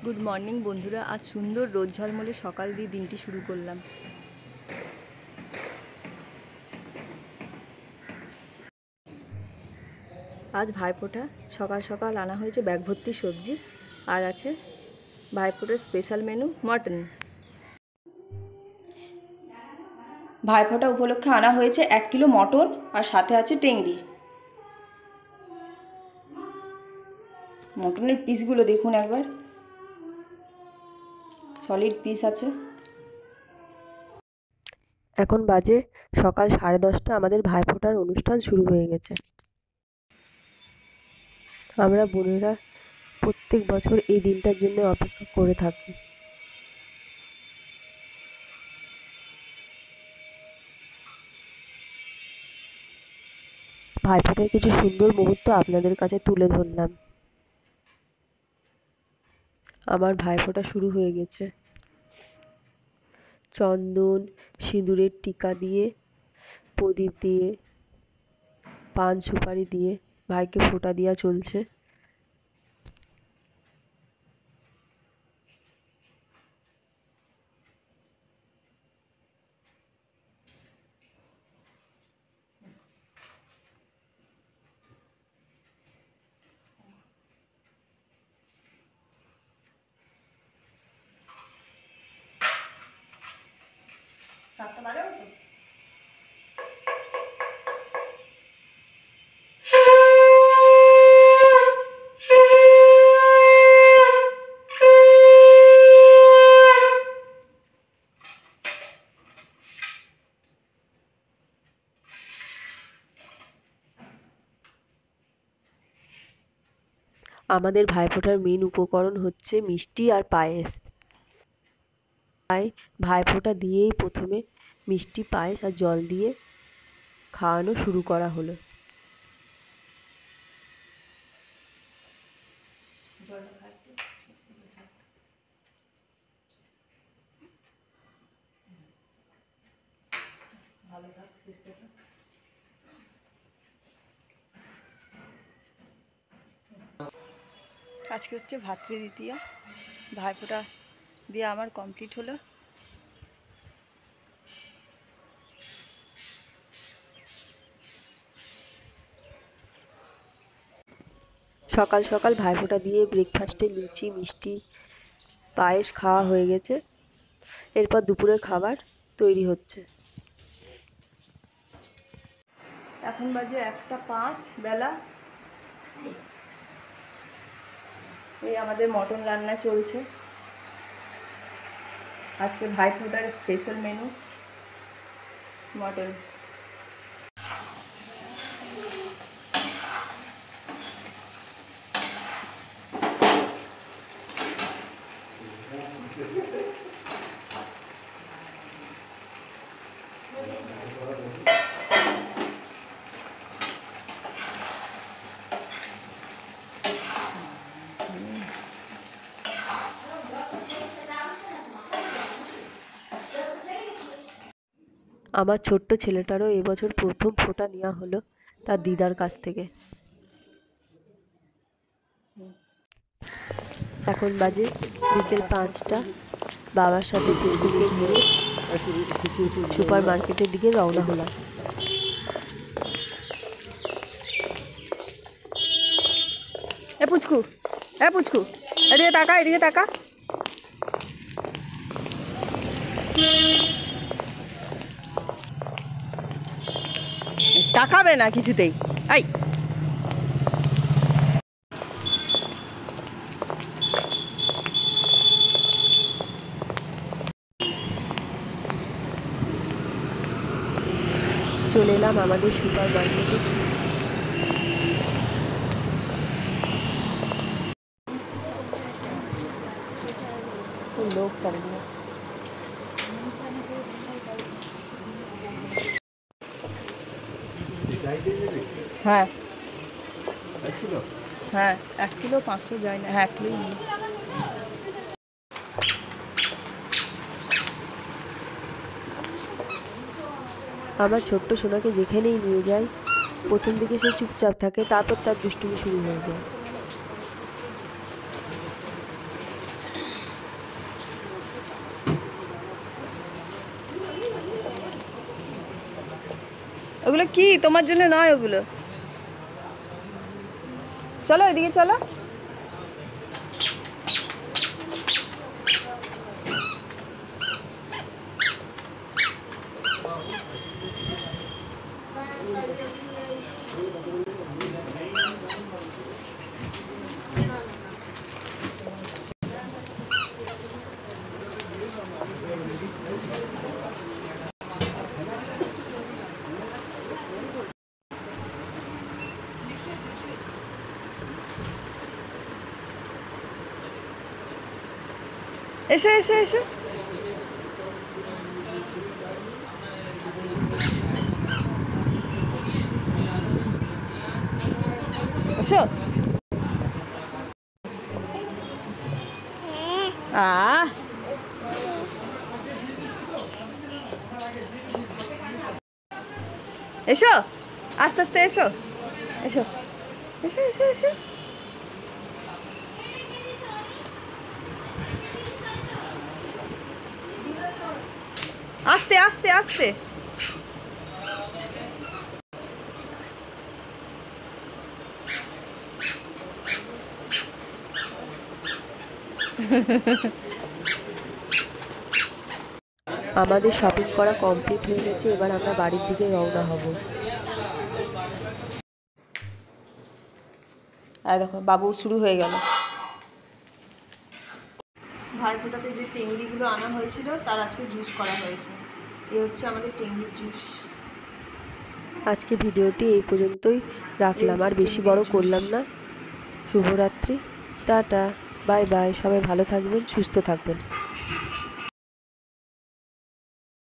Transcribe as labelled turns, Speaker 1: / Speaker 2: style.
Speaker 1: Good morning বন্ধুরা। আজ সুন্দর রোদ ঝলমলে সকাল দিয়ে দিনটি শুরু করলাম। আজ ভাইফোঁটা, সকাল সকাল আনা হয়েছে ব্যাগ ভর্তি সবজি, আর আছে ভাইফোঁটার স্পেশাল মেনু মটন। ভাইফোঁটা উপলক্ষে আনা হয়েছে 1 কিলো মটন, আর সাথে আছে টেংরি। মটনের পিসগুলো দেখুন একবার, সলিড পিস আছে। এখন বাজে সকাল 10:30। আমাদের ভাইফোঁটার অনুষ্ঠান শুরু হয়ে গেছে। আমরা বোনেরা প্রত্যেক বছর এই দিনটার জন্য অপেক্ষা করে থাকি। ভাইফোঁটার কিছু সুন্দর মুহূর্ত আপনাদের কাছে তুলে ধরলাম। আমার ভাইফোঁটা শুরু হয়ে গেছে। চন্দন, সিঁদুরের টিকা দিয়ে, প্রদীপ দিয়ে, পান সুপারি দিয়ে ভাইকে ফোঁটা দেওয়া চলছে। আমাদের ভাইফোঁটার মেন উপকরণ হচ্ছে মিষ্টি আর পায়েস। তাই ভাইফোঁটা দিয়েই প্রথমে মিষ্টি, পায়েস আর জল দিয়ে খাওয়ানো শুরু করা হলো। আজকে হচ্ছে ভাতৃদ্বিতীয়া। ভাইফোঁটা দিয়ে আমার কমপ্লিট হলো। সকাল সকাল ভাইফোঁটা দিয়ে ব্রেকফাস্টে লুচি, মিষ্টি, পায়েস খাওয়া হয়ে গেছে। এরপর দুপুরের খাবার তৈরি হচ্ছে। এখন বাজে 1:05 বেলা। এই আমাদের মটন রান্না চলছে। আজকে ভাইফোঁটার স্পেশাল মেনু মটন। আমার ছোট্ট ছেলেটারও এবছর প্রথম ফোঁটা নেওয়া হলো তার দিদার কাছ থেকে। এখন বাজে বিকেল 5টা। বাবার সাথে পিকনিকে নিয়ে সুপার মার্কেটের দিকে রওনা হলাম। পুচকু, পুচকু, এদিকে টাকা, এদিকে টাকা। তাকাবে না কিছুতেই। এই চলে এলাম আমাদের সুপার মার্কেটে। লোক চালিয়ে হ্যাঁ হ্যাঁ 1 কিলো 500 যায় না। হ্যাঁ 1 কিলোই নিই। আমার ছোট্ট সোনাকে যেখানেই নিয়ে যাই, প্রথম দিকে সে চুপচাপ থাকে, তারপর তার দুষ্টুমি শুরু হয়ে যায়।
Speaker 2: ওগুলো কি তোমার জন্য নয়, ওগুলো চলো ওইদিকে চলো। এসো এসো এসো। এসো। এসো আস্তে আস্তে এসো। এসো এসো এসো এসো। আস্তে আস্তে আস্তে।
Speaker 1: আমাদের শপিং করা কমপ্লিট হয়ে গেছে, এবার আমরা বাড়ির দিকে রওনা হব।
Speaker 2: আর দেখো বাবু শুরু হয়ে গেল। ভারপুটাতে যে টেংরিগুলো আনা হয়েছিল তার আজকে জুস করা হয়েছে। এই হচ্ছে আমাদের টেংরির জুস।
Speaker 1: আজকে ভিডিওটি এই পর্যন্তই রাখলাম, আর বেশি বড় করলাম না। শুভরাত্রি, টাটা, বাই বাই। সবাই ভালো থাকবেন, সুস্থ থাকবেন।